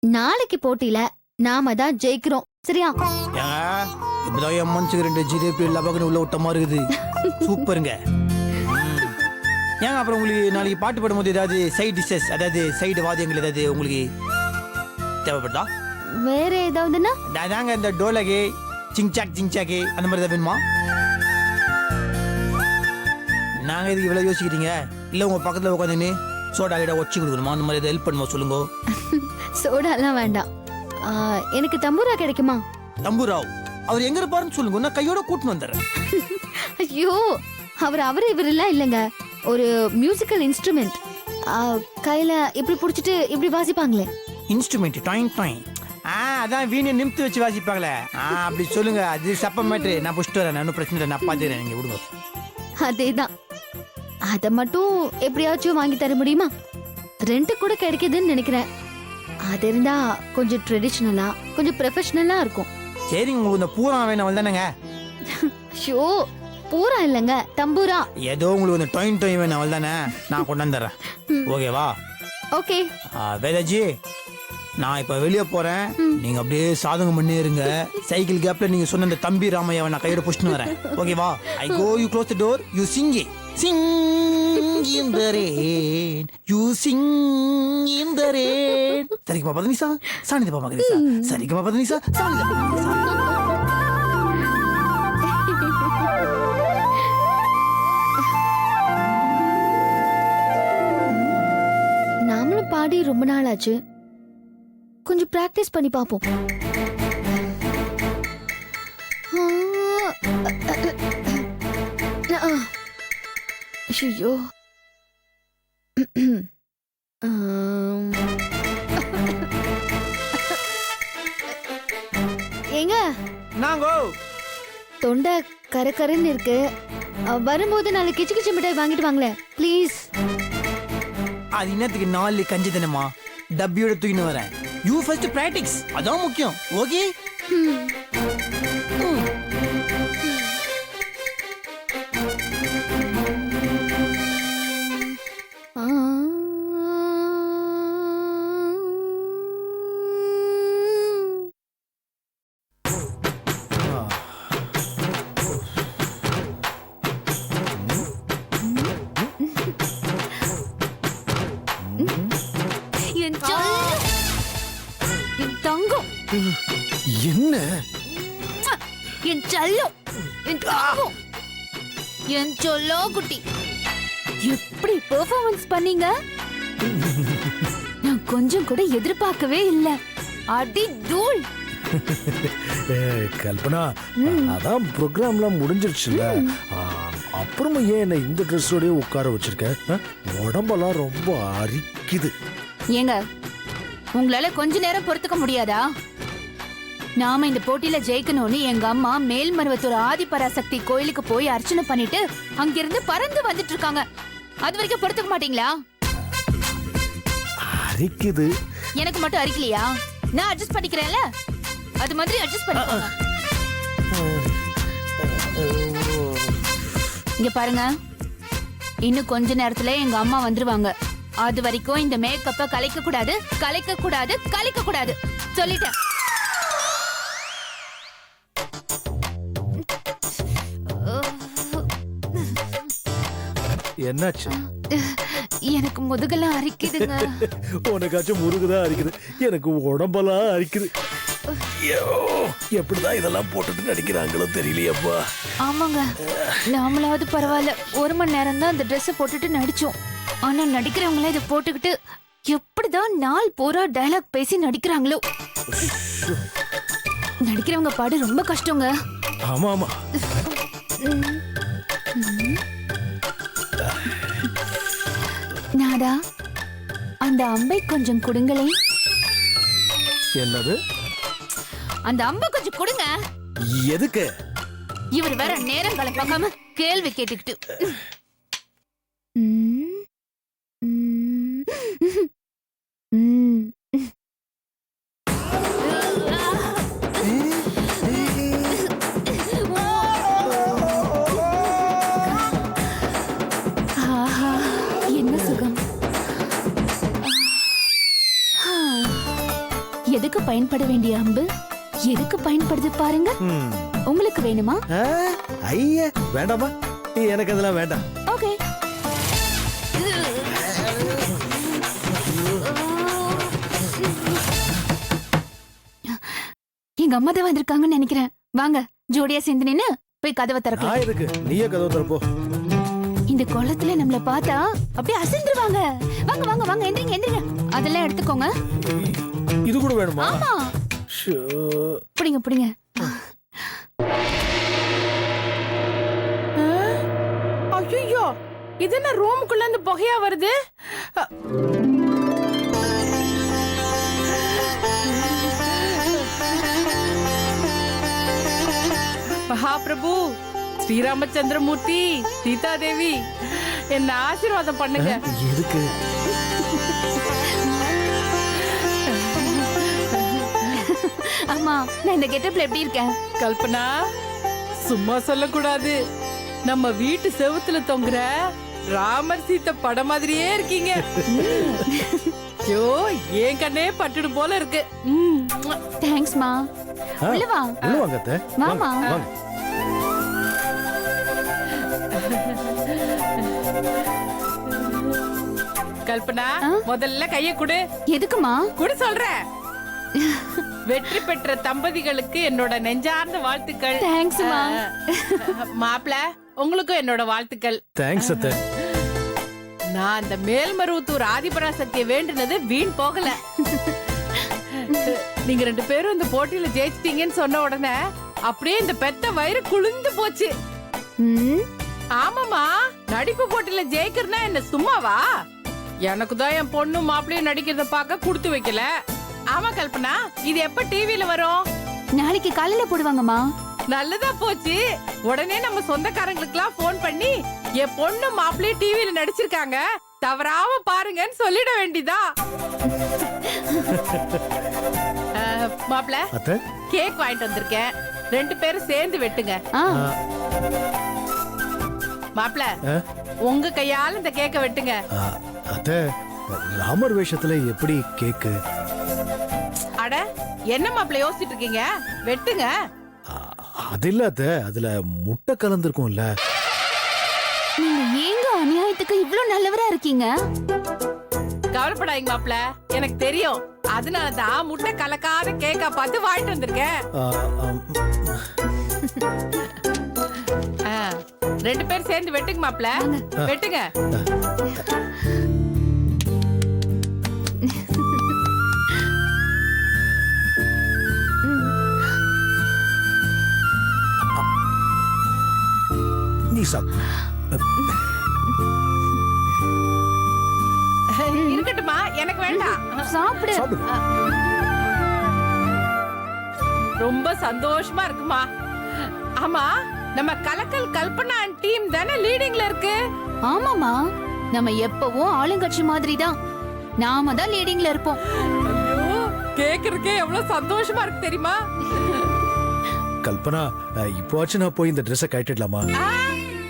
நாளைக்கு போட்டியில நாம தான் ஜெயிக்கிறோம். சரியா? இப்பதான் என் மனசுக்கு 2 ஜிலேபி லபக்குன்னு உள்ள விட்ட மாதிரி இருக்குது. சூப்பருங்க. ஏங்க அப்புறம் உங்களுக்கு நாளைக்கு பாட்டு பாடும்போது ஏதாவது சைடு டிஷஸ், அதாவது சைடு வாத்தியங்கள் ஏதாவது உங்களுக்கு தேவைப்படுதா? வேற ஏதாவதுன்னா? நாங்க இந்த டோலகே சிங்சாக்கே அந்த மாதிரி தான் வேணுமா? நாங்க இதுக்கு இவ்வளவு யோசிக்கிறீங்க? இல்ல உங்க பக்கத்துல உட்காந்துன்னு சோடா கிட்ட ஒச்சி கொடுக்கணுமா? அந்த மாதிரி ஏதாவது ஹெல்ப் பண்ணுமா சொல்லுங்க. சோடாலாம் வேண்டாம். எனக்கு தம்பூரா கிடைக்குமா? தம்பூராவ் அவர் எங்க இருப்பாருன்னு சொல்லுங்க, நான் கையோட கூட்டின்னு வந்துடுறேன். ஐயோ, அவர் இவரெல்லாம் இல்லைங்க. ஒரு மியூசிக்கல் இன்ஸ்ட்ருமெண்ட். கையில இப்படி புடிச்சிட்டு இப்படி வாசிப்பாங்களே. இன்ஸ்ட்ருமெண்ட் டாயின் டாயின். அதான் வீணை நிமித்து வச்சு வாசிப்பாங்களே. அப்படி சொல்லுங்க. அது சப்ப மேட்ரு. நான் புஷ்ட்டு வரேன். ஒன்றும் பிரச்சனை இல்லை. நான் பாத்துறேன். நீங்க விடுங்க. அதேதான். அத மட்டும் எப்படியாச்சும் வாங்கி தர முடியுமா? ரெண்ட் கூட கிடைக்குதுன்னு நினைக்கிறேன். அது இருந்தா கொஞ்சம் ட்ரெடிஷனலா, கொஞ்சம் ப்ரொஃபஷனலா இருக்கும். சரிங்க, உங்களுக்கு இந்த பூரா வேணும் தானேங்க? ஷோ, பூரா இல்லங்க, தம்பூரா. ஏதோ உங்களுக்கு இந்த டாயின் டாயின் வேணும் தானே? நான் கொண்டு வந்துடுறேன். ஓகேவா? ஓகே. வேதாஜி, நான் இப்ப வெளியே போறேன். நீங்க அப்படியே சாதகம் பண்ணி இருங்க. சைக்கிள் கேப்ல நீங்க சொன்ன அந்த தம்பி ராமையாவை நான் கையோட புஷ்ட்டு வரேன். ஓகேவா? I go, you close the door, you sing in the rain, you sing in the rain. சரிகமா பதனிசா சானிதா பாமகரிசா. சரிகமா பதனிசா சானிதா பாமகரிசா. நாமளும் பாடி ரொம்ப நாள் ஆச்சு. கொஞ்சம் பிராக்டிஸ் பண்ணி பாப்போம். ஐயோ, ஏங்க நாங்கோ தொண்டை கரகரன்னு இருக்கு. வரும்போது நாளை கிச்சு கிச்சு மிட்டாய் வாங்கிட்டு வாங்களேன் ப்ளீஸ். அது இன்னத்துக்கு 4 கஞ்சி தானேமா, டப்பியோட தூக்கின்னு வரேன். யூ ஃபர்ஸ்ட் பிராக்டிஸ், அதான் முக்கியம். ஓகே? என்ன? என் செல்லம், என் தங்கம், என் செல்ல குட்டி, எப்படி பெர்ஃபார்மன்ஸ் பண்ணீங்க? நான் கொஞ்சம் கூட எதிர்பார்க்கவே இல்ல. அடி தூள். கல்பனா, அதான் ப்ரோக்ராம்லாம் முடிஞ்சிருச்சுல்ல, அப்புறமா ஏன் என்ன இந்த ட்ரெஸ்ஸோடய உட்கார வச்சிருக்க? உடம்பெல்லாம் ரொம்ப அரிக்குது. ஏங்க, உங்களால கொஞ்ச நேரம் பொறுத்துக்க முடியாதா? நாம இந்த போட்டியில ஜெயிக்கணும்னு எங்க அம்மா மேல்மருவத்தூர் ஆதிபராசக்தி கோயிலுக்கு போய் அர்ச்சனை பண்ணிட்டு அங்கிருந்து பறந்து வந்துட்டு இருக்காங்க. அது வரைக்கும் பொறுத்துக்க மாட்டீங்களா? அரிக்குது. எனக்கு மட்டும் அரிக்கலையா? நான் அட்ஜஸ்ட் பண்ணிக்கிறேன்ல, அது மாதிரி அட்ஜஸ்ட் பண்ணிக்கோங்க. இங்க பாருங்க, இன்னும் கொஞ்ச நேரத்துல எங்க அம்மா வந்துருவாங்க. அது வரைக்கும் இந்த மேக்கப்ப கலைக்க கூடாது, கலைக்க கூடாது, கலைக்க கூடாது சொல்லிட்டேன். என்னாச்சு? எனக்கு முதுகெல்லாம் அரிக்குதுங்க. உனக்காச்சும் முருகுதான் அரிக்குது, எனக்கு உடம்பெல்லாம் அரிக்குது. எப்படிதான் இதெல்லாம் போட்டுட்டு நடிக்கிறாங்களோ தெரியலையப்பா. ஆமாங்க, நாமளாவது பரவாயில்ல, 1 மணி நேரம் தான் அந்த ட்ரெஸ் போட்டுட்டு நடிச்சோம். ஆனா நடிக்கிறவங்கள இதை போட்டுக்கிட்டு எப்படிதான் நாள் பூரா டயலாக் பேசி நடிக்கிறாங்களோ. நடிக்கிறவங்க பாடு ரொம்ப கஷ்டங்க. ஆமா ஆமா. நாதா, அந்த அம்பை கொஞ்சம் கொடுங்களே. என்னது? அந்த அம்பை கொஞ்சம் கொடுங்க. எதுக்கு? இவர் வேற நேரம் காலம் பார்க்காம கேள்வி கேட்டுக்கிட்டு. எதுக்கு பயன்பட வேண்டிய அம்பு எதுக்கு பயன்படுது பாருங்க. உங்களுக்கு வேணுமா? ஐயா வேண்டாமா, எனக்கு அதெல்லாம் வேண்டாம். ஓகே. எங்க அம்மா தான் வந்திருக்காங்கன்னு நினைக்கிறேன். வாங்க ஜோடியா சேர்ந்து நின்னு போய் கதவை திறக்கலாம். நான் எதுக்கு, நீயே கதவை திறப்போ. இந்த குளத்துல நம்மள பார்த்தா அப்படியே அசந்துருவாங்க. வாங்க வாங்க வாங்க, எந்திரிங்க எந்திரிங்க. அதெல்லாம் எடுத்துக்கோங்க. இது கூட வேணுமா? ஆமா. புடிங்க புடிங்க. ஐயோ, இது என்ன ரூமுக்குள்ள இருந்து புகையா வருது? மகாபிரபு ஸ்ரீராமச்சந்திரமூர்த்தி, சீதா தேவி, என்ன ஆசீர்வாதம் பண்ணுங்க. எதுக்கு? அம்மா, நான் இந்த கெட்டப்ல எப்படி இருக்கேன்? கல்பனா, சும்மா சொல்லக்கூடாது. நம்ம வீட்டு செவுத்துல தொங்குற ராமர் சீத்தை படம் மாதிரியே இருக்கீங்க. ஐயோ, என் கண்ணே பட்டுடு போல இருக்கு. தேங்க்ஸ்மா. உள்ள வா. உள்ள வாங்க அத்தை. வாமா. வாங்க. கல்பனா, முதல்ல கைய குடு. எதுக்குமா? குடு சொல்றேன். வெற்றி பெற்ற தம்பதிகளுக்கு என்னோட நெஞ்சார்ந்த வாழ்த்துக்கள். தேங்க்ஸ்மா. மாப்ள, உங்களுக்கும் என்னோட வாழ்த்துக்கள். தேங்க்ஸ் அத்தை. நான் அந்த மேல்மருவத்தூர் ஆதிபராசக்தியை வேண்டுனது வீண் போகல. நீங்க 2 பேரும் இந்த போட்டியில ஜெயிச்சிட்டீங்கன்னு சொன்ன உடனே அப்படியே இந்த பெத்த வயிறு குளிர்ந்து போச்சு. ஆமாமா, நடிப்பு போட்டியில ஜெயிக்கிறதுனா என்ன சும்மாவா? எனக்கு தான் என் பொண்ணு மாப்பிள்ளையும் நடிக்கிறத பார்க்க கொடுத்து வைக்கல. ஆமா கல்பனா, இது எப்ப டிவில வரும்? நாளைக்கு காலையில போடுவாங்கம்மா. நல்லதா போச்சு. உடனே நம்ம சொந்தக்காரங்களுக்குலாம் போன் பண்ணி என் பொண்ணு மாப்பிள்ளையும் டிவில நடிச்சிருக்காங்க, தவறாம பாருங்கன்னு சொல்லிட வேண்டியதா. மாப்பிள்ள, கேக் வாங்கிட்டு வந்திருக்கேன். 2 பேரும் சேர்ந்து வெட்டுங்க. மாப்பிள்ள, உங்க கையால இந்த கேக்க வெட்டுங்க. அத்தை, ராமர் வேஷத்துல எப்படி கேக்கு? அட, என்ன மாப்பிள்ள யோசிச்சுட்டு இருக்கீங்க? வெட்டுங்க. அது இல்ல அத்தை, அதுல முட்டை கலந்துருக்கும்ல. நீங்க ஏங்க அநியாயத்துக்கு இவ்ளோ நல்லவரா இருக்கீங்க? கவலைப்படாதீங்க மாப்பிள்ள, எனக்கு தெரியும். அதனாலதான் முட்டை கலக்காத கேக்கா பார்த்து வாங்கிட்டு வந்திருக்கேன். 2 பேரும் சேர்ந்து வெட்டுங்க மாப்பிள்ள, வெட்டுங்க. நீ சாப்பிடு. இருக்கட்டுமா, எனக்கு வேண்டாம். சாப்பிடு. ரொம்ப சந்தோஷமா இருக்குமா. ஆமா, நம்ம கலக்கல் கல்பனா டீம் தானே லீடிங்ல இருக்கு. ஆமாமா, நம்ம எப்பவும் ஆளுங்கட்சி மாதிரி தான். நாம தான் லீடிங்ல இருப்போம். ஐயோ, கேக்குறதுக்கே எவ்வளவு சந்தோஷமா இருக்கு தெரியுமா? கல்பனா, இப்போவாச்சும் நான் போய் இந்த ட்ரெஸ்ஸை கட்டிடலாமா?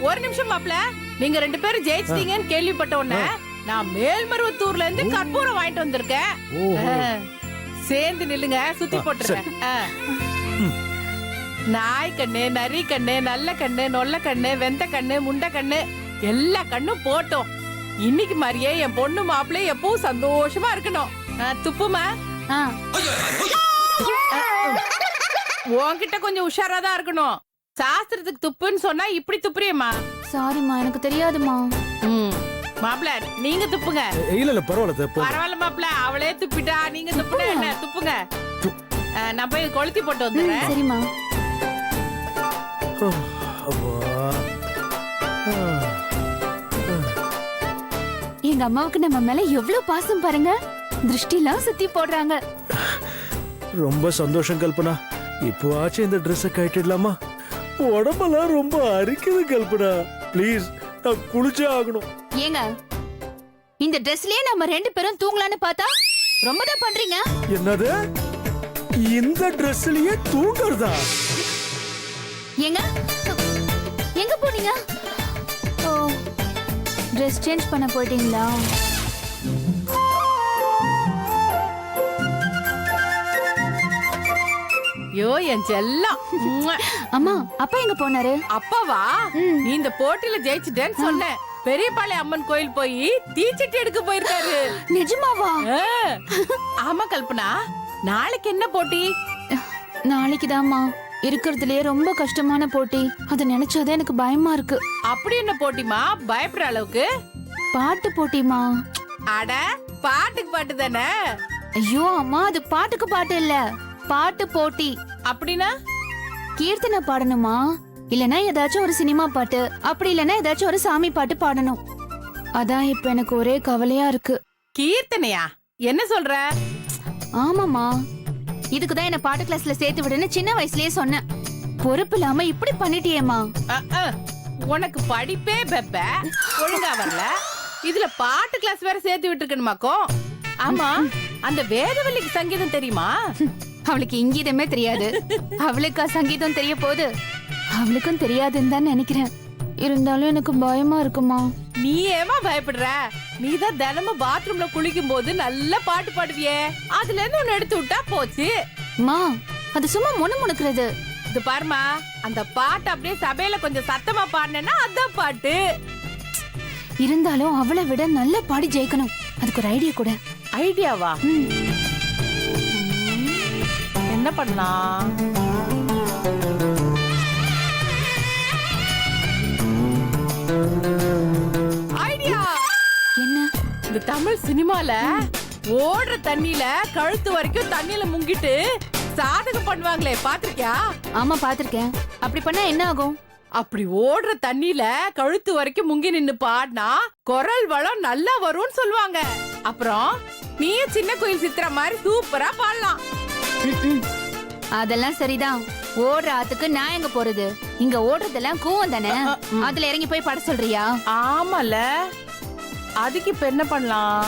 ஒரு நிமிஷம் மாப்ள, நீங்க 2 பேரும் ஜெயிச்சிட்டீங்கன்னு கேள்விப்பட்ட உடனே நான் மேல்மருவத்தூர்ல இருந்து கற்பூரம் வாங்கிட்டு வந்திருக்கேன். சேர்ந்து நில்லுங்க, சுத்தி போட்டுருக்கேன். நாய் கண்ணு, நரி கண்ணு, நல்ல கண்ணு, நொல்ல கண்ணு, வெந்த கண்ணு, முண்டை கண்ணு, எல்லா கண்ணும் போட்டோம். இன்னைக்கு மாதிரியே என் பொண்ணு மாப்பிள்ளை எப்பவும் சந்தோஷமா இருக்கணும். துப்புமா, உன்கிட்ட கொஞ்சம் உஷாராதான் இருக்கணும். சாஸ்திரத்துக்கு துப்புன்னு சொன்னா இப்படி துப்புறியம்மா. சாரிம்மா, எனக்கு தெரியாதுமா. மாப்பிள்ள, நீங்க துப்புங்க. இல்ல பரவாயில்ல. பரவாயில்ல மாப்பிள்ள, அவளே துப்பிட்டா, நீங்க துப்புங்க. என்ன துப்புங்க, நான் போய் கொளுத்தி போட்டு வந்துடுறேன். சரிம்மா. எங்க அம்மாவுக்கு நம்ம மேல எவ்வளவு பாசம் பாருங்க. திருஷ்டிலாம் சுத்தி போடுறாங்க. ரொம்ப சந்தோஷம் கல்பனா. இப்போவாச்சும் இந்த ட்ரெஸ்ஸை கட்டிடலாமா? உடம்பெல்லாம் ரொம்ப அரிக்குது கல்பனா. ப்ளீஸ், நான் குளிச்சே ஆகணும். ஏங்க, இந்த ட்ரெஸ்லயே நம்ம 2 பேரும் தூங்கலான்னு பார்த்தா ரொம்ப தான் பண்றீங்க. என்னது, இந்த ட்ரெஸ்லயே தூங்குறதா? ஏங்க, எங்க போனீங்க? ஓ, ட்ரெஸ் சேஞ்ச் பண்ண போயிட்டீங்களா? யோ என் செல்லம். உம்மா. அம்மா அப்பா எங்க போனாரு? அப்பாவா நீ இந்த போட்டியில ஜெயிச்சிட்டேன்னு சொன்ன. பெரியபாளைய அம்மன் கோயில் போய் தீச்சட்டி எடுக்க போயிருக்காரு. நிஜமாவா? ஆ. ஆமா கல்பனா, நாளைக்கு என்ன போட்டி? நாளைக்குதாம்மா இருக்கிறதுலயே ரொம்ப கஷ்டமான போட்டி. அதை நினைச்சாதான் எனக்கு பயமா இருக்கு. அப்படி என்ன போட்டிமா பயப்படுற அளவுக்கு? பாட்டு போட்டிமா. அட பாட்டுக்கு பாட்டு தானே. ஐயோ அம்மா, அது பாட்டுக்கு பாட்டு இல்ல, பாட்டு போட்டி. அப்படின்னா கீர்த்தனை பாடணுமா, இல்லனா ஏதாச்சும் ஒரு சினிமா பாட்டு, அப்படி இல்லனா ஏதாச்சும் ஒரு சாமி பாட்டு பாடணும். அதான் இப்ப எனக்கு ஒரே கவலையா இருக்கு. கீர்த்தனையா? என்ன சொல்ற? ஆமாமா, இதுக்குதான் என்ன பாட்டு கிளாஸ்ல சேர்த்து விடுன்னு சின்ன வயசுலயே சொன்னேன். பொறுப்பு இல்லாம இப்படி பண்ணிட்டியேமா. உனக்கு படிப்பே பெப்ப, ஒழுங்கா வரல, இதுல பாட்டு கிளாஸ் வேற சேர்த்து விட்டுருக்கணுமாக்கோ? ஆமா, அந்த வேதவல்லிக்கு சங்கீதம் தெரியுமா? அவளுக்கு இங்கீதமே தெரியாது. அவளுக்கா சங்கீதம் தெரிய போகுது? அவளுக்கும் தெரியாதுன்னு தான் நினைக்கிறேன். இருந்தாலும் எனக்கு பயமா இருக்குமா. நீ ஏமா பயப்படுற? நீதான் தினமும் பாத்ரூம்ல குளிக்கும் போது நல்ல பாட்டு பாடுவியே, அதுல இருந்து ஒன்னு எடுத்து விட்டா போச்சு. மா, அது சும்மா முணுமுணுக்கிறது. இது பாருமா, அந்த பாட்டு அப்படியே சபையில கொஞ்சம் சத்தமா பாடுனேன்னா அதான் பாட்டு. இருந்தாலும் அவளை விட நல்ல பாடி ஜெயிக்கணும். அதுக்கு ஒரு ஐடியா கூட. ஐடியாவா? என்ன பண்ணலாம்? ஐடியா! என்ன? இந்த தமிழ் சினிமால ஓடுற தண்ணியில கழுத்து வரைக்கும் தண்ணியில முங்கிட்டு சாதகம் பண்ணுவாங்களே, பாத்திருக்கியா? ஆமா பாத்திருக்கேன். அப்படி பண்ணா என்ன ஆகும்? அப்படி ஓடுற தண்ணியில கழுத்து வரைக்கும் முங்கி நின்னு பாடினா குரல் வளம் நல்லா வரும்னு சொல்லுவாங்க. அப்புறம் நீயே சின்ன கோயில் சித்திர மாதிரி சூப்பரா பாடலாம். அதெல்லாம் சரிதான். ஓடுற ஆத்துக்கு நான் எங்க போறது? இங்க ஓடுறதெல்லாம் கூவம் தானே, அதுல இறங்கி போய் பாட சொல்றியா? ஆமால, அதுக்கு இப்ப என்ன பண்ணலாம்?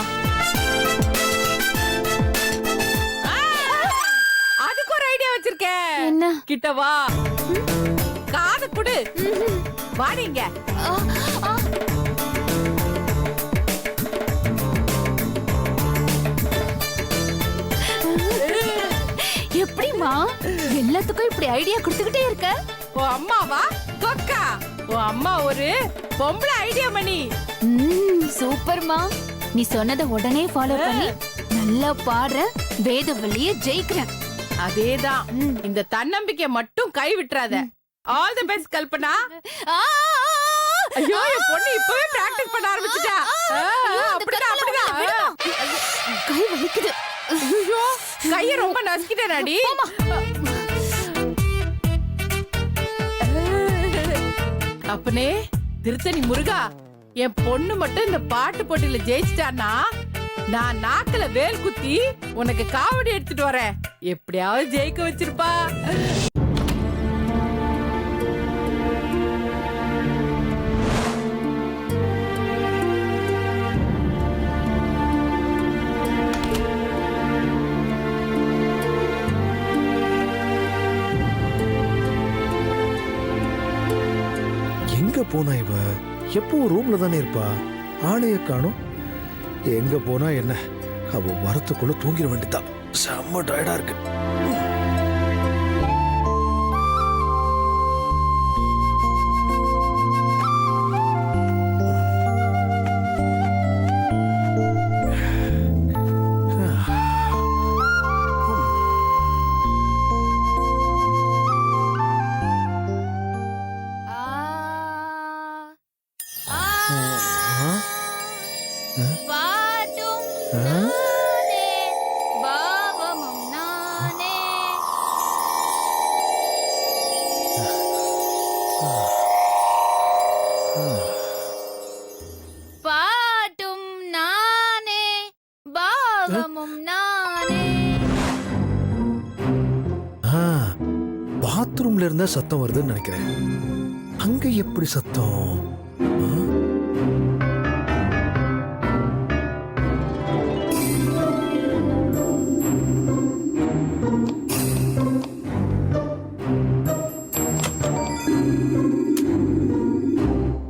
அதுக்கு ஒரு ஐடியா வச்சிருக்கேன். என்ன? கிட்ட வா, காது குடு, வாடிங்க. எப்படிமா எல்லாத்துக்கும் இப்படி ஐடியா கொடுத்துக்கிட்டே இருக்க? உன் அம்மாவா கொக்கா? உன் அம்மா ஒரு பொம்பளை ஐடியா மணி. சூப்பர்மா. நீ சொன்னதை உடனே ஃபாலோ பண்ணி நல்லா பாடுற, வேதவல்லிய ஜெயிக்கிறேன். அதேதான். இந்த தன்னம்பிக்கை மட்டும் கை விட்டுறாத. All the best Kalpana. ஐயோ, என் பொண்ணு இப்பவே பிராக்டிஸ் பண்ண ஆரம்பிச்சிட்டா. அப்படிதான் அப்படிதான். கை வலிக்குது. ஐயோ, கைய ரொம்ப நசுக்கிட்டேனாடி. அப்பனே திருத்தணி முருகா, என் பொண்ணு மட்டும் இந்த பாட்டு போட்டியில ஜெயிச்சிட்டான்னா நான் நாக்குல வேல் குத்தி உனக்கு காவடி எடுத்துட்டு வரேன். எப்படியாவது ஜெயிக்க வச்சிருப்பா. எங்க போனா இவ? எப்பவும் ரூம்ல தானே இருப்பா, ஆளைய காணோம். எங்க போனா என்ன? அவ வரத்துக்குள்ள தூங்கிட வேண்டியதான். செம்ம டயர்டா இருக்கு. பாட்டும் நானே, பாவமும் நானே. பாட்டும் நானே, பாவமும் நானே. பாத்ரூம்ல இருந்தா சத்தம் வருதுன்னு நினைக்கிறேன். அங்க எப்படி சத்தம்?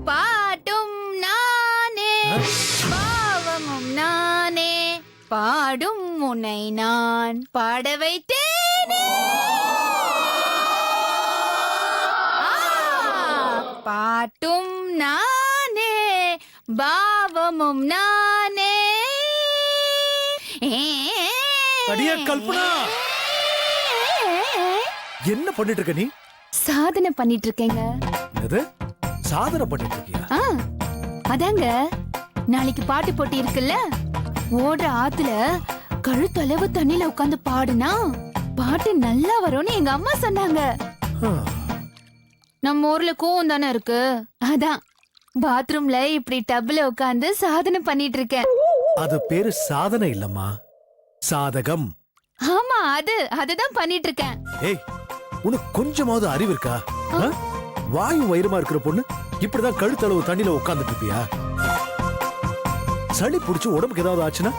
பாட்டும் நானே, பாவமும் நானே, பாடும் உன்னை நான் பாட வைத்தேனே. பாட்டும் நானே பாவமும் நானே. அடியே கல்பனா, என்ன பண்ணிட்டு இருக்க நீ? சாதனை பண்ணிட்டு இருக்கேங்க. என்னது சாதனை பண்ணிட்டு இருக்கியா? அதாங்க, நாளைக்கு பாட்டு போட்டி இருக்குல்ல, ஓடுற ஆத்துல கழுத்தளவு தண்ணில உட்கார்ந்து பாடுனா பாட்டு நல்லா வரும்னு எங்க அம்மா சொன்னாங்க. நம்ம ஊர்ல கூவம் தானே இருக்கு, அதான் பாத்ரூம்ல இப்படி டப்ல உட்கார்ந்து சாதனை பண்ணிட்டு இருக்கேன். அது பேரு சாதனை இல்லம்மா, சாதகம். ஆமா, அதுதான் பண்ணிட்டு இருக்கேன். ஏய், உனக்கு கொஞ்சமாவது அறிவு இருக்கா? வாயும் வயிறுமா இருக்கிற பொண்ணு இப்படிதான் கழுத்தளவு தண்ணியில உட்கார்ந்துட்டு இருப்பியா? சளி புடிச்சு உடம்புக்கு ஏதாவது ஆச்சுன்னா,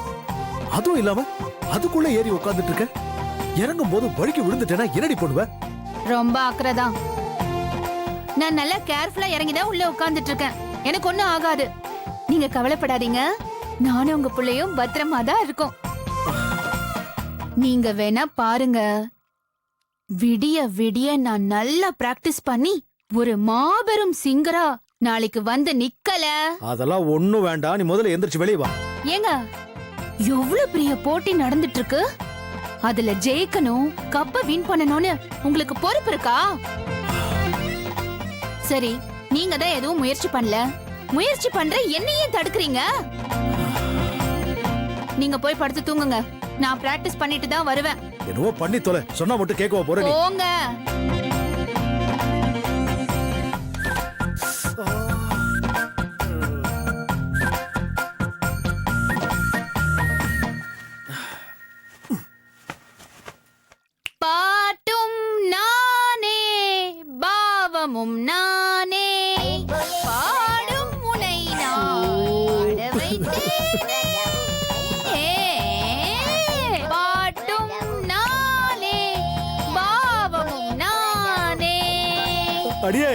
அதுவும் இல்லாம அதுக்குள்ள ஏறி உட்கார்ந்துட்டு இருக்க. இறங்கும் போது வழுக்கி விழுந்துட்டேன்னா என்னடி பண்ணுவ? ரொம்ப அக்கறைதான். நான் நல்லா கேர்ஃபுல்லா இறங்கிதான் உள்ள உட்கார்ந்துட்டு இருக்கேன். எனக்கு ஒண்ணும் ஆகாது, நீங்க கவலைப்படாதீங்க. நானும் உங்க பிள்ளையும் பத்திரமா தான் இருக்கோம். நீங்க வேணா பாருங்க, விடிய விடிய நான் நல்லா பிராக்டிஸ் பண்ணி ஒரு மாபெரும் சிங்கரா நாளைக்கு வந்து நிக்கல. அதெல்லாம் ஒண்ணும் வேண்டாம், நீ முதல்ல எந்திரிச்சு வெளியே வா. ஏங்க, எவ்வளவு பெரிய போட்டி நடந்துட்டு இருக்கு, அதுல ஜெயிக்கணும், கப்ப வின் பண்ணணும்னு உங்களுக்கு பொறுப்பு இருக்கா? சரி, நீங்க தான் எதுவும் முயற்சி பண்ணல, முயற்சி பண்ற என்னையே தடுக்கிறீங்க. நீங்க போய் படுத்து தூங்குங்க, நான் பிராக்டிஸ் பண்ணிட்டு தான் வருவேன். என்னவோ பண்ணி தொலை, சொன்னா மட்டும் கேட்கவா போற நீ? போங்க. பாட்டும் நானே பாவமும் நானே, பாடும் முனை நான் பாட வைத்தேனே. பாட்டும் நானே பாவமும் நானே. அடியே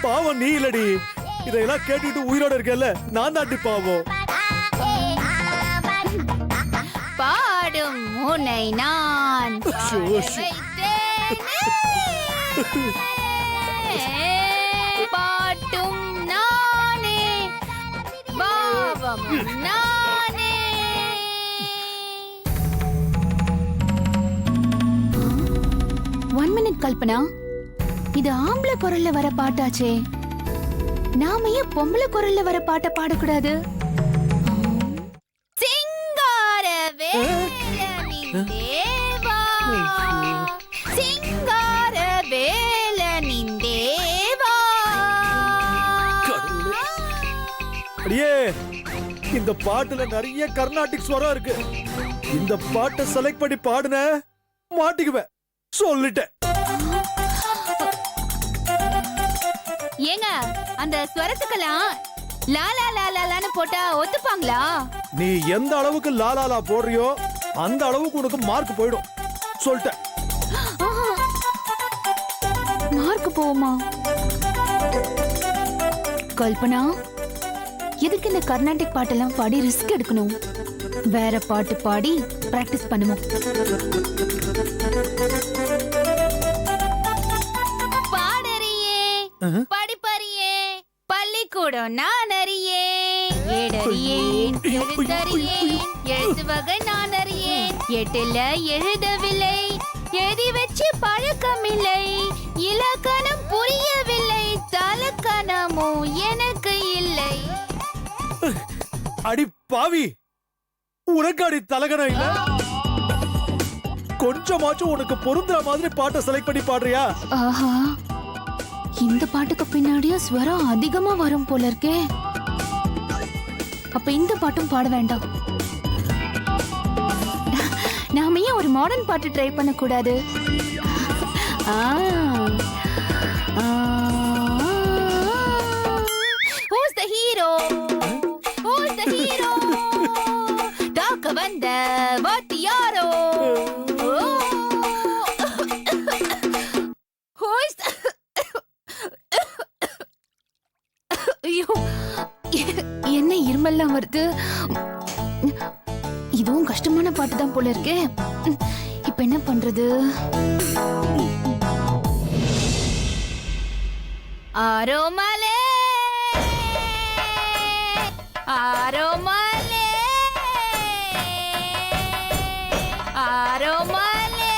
பாவம் நீ இல்லடி, இதெல்லாம் கேட்டுட்டு உயிரோட இருக்கல, நான் தாண்டி பாவம். பாடும் முனை நான் பாட வைத்தேனே. பாட்டும் நானே பாவமும் நானே. ஒன் மினிட் கல்பனா, இது ஆம்பளை குரல்ல வர பாட்டாச்சே, நாம ஏன் பொம்பளை குரல்ல வர பாட்டை பாடக்கூடாது? சிங்கார வேலனின் தேவா, சிங்கார வேலனின் தேவா. அடியே, இந்த பாட்டுல நிறைய கர்நாடிக் ஸ்வரம் இருக்கு. இந்த பாட்டை செலக்ட் பண்ணி பாடுன மாட்டிக்குவேன், சொல்லிட்டேன். ஏங்க, அந்த ஸ்வரத்துக்கெல்லாம் லாலா லாலான்னு போட்டா ஒத்துப்பாங்களா? நீ எந்த அளவுக்கு லாலாலா போடுறியோ அந்த அளவுக்கு உனக்கு மார்க் போயிடும், சொல்லிட்டேன். மார்க் போகுமா? கல்பனா, எதுக்கு இந்த கர்நாடிக் பாட்டெல்லாம் பாடி ரிஸ்க் எடுக்கணும்? வேற பாட்டு பாடி பிராக்டிஸ் பண்ணுவோம். பாடறியே படிப்பறியே பள்ளிக்கூடம் நான் அறியேன், ஏடறியேன் எழுத்தறியேன், எழுத்து வகை நான் அறியேன், எட்டுல எழுதவில்லை, எழுதி வச்சு பழக்கமில்லை, இலக்கணம் புரியவில்லை, தலக்கணமும் எனக்கு இல்லை. அடி பாவி, உனக்கு அடி தலகணம் இல்ல? கொஞ்சமாச்சும் உனக்கு பொருந்துற மாதிரி பாட்டை செலக்ட் பண்ணி பாடுறியா? ஆஹா, இந்த பாட்டுக்கு பின்னாடியும் ஸ்வரம் அதிகமா வரும் போல இருக்கே. அப்ப இந்த பாட்டும் பாட வேண்டாம். நாம ஏன் ஒரு மாடர்ன் பாட்டு ட்ரை பண்ண கூடாது? Who's the hero? Who's the hero? தாக்க வந்த வாத்தியாரோ. Who's the... ஐயோ, என்ன இருமெல்லாம் வருது. இதுவும் கஷ்டமான பாட்டு தான் போல இருக்கே. இப்ப என்ன பண்றது? Aaromaley Aaromaley Aaromaley.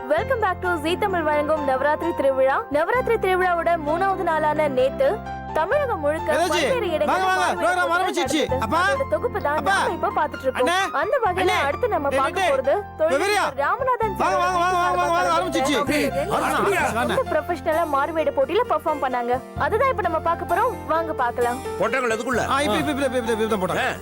Welcome back to ஜீ தமிழ் வழங்கும் நவராத்திரி திருவிழா. நவராத்திரி திருவிழாவோட 3வது நாளான நேத்து தமிழகம் முழுக்க ஏதாச்சி? பல்வேறு இடங்களில் வாங்க, வாங்க, மாவிளக்கு program போட்டி ஆரம்பிச்சிருச்சு. நடந்தது. அப்பா? அதோட தொகுப்பு தான் அப்பா? நாம இப்ப பாத்துட்டு இருக்கோம். அண்ணே? அந்த வகையில அண்ணே? அடுத்து நம்ம டேய், பார்க்க டேய், போறது வெவரியா? ராமநாதன் வாங்க, வாங்க, வாங்க, வாங்க, வாங்க, ஆரம்பிச்சிருச்சு. ரொம்ப ப்ரொஃபஷனலா மாறுவேட போட்டியில பெர்ஃபார்ம் பண்ணாங்க. அதுதான் இப்ப நம்ம பார்க்க போறோம். வாங்க பார்க்கலாம். போட்டாங்களா அதுக்குள்ள இப்ப போட்டேன்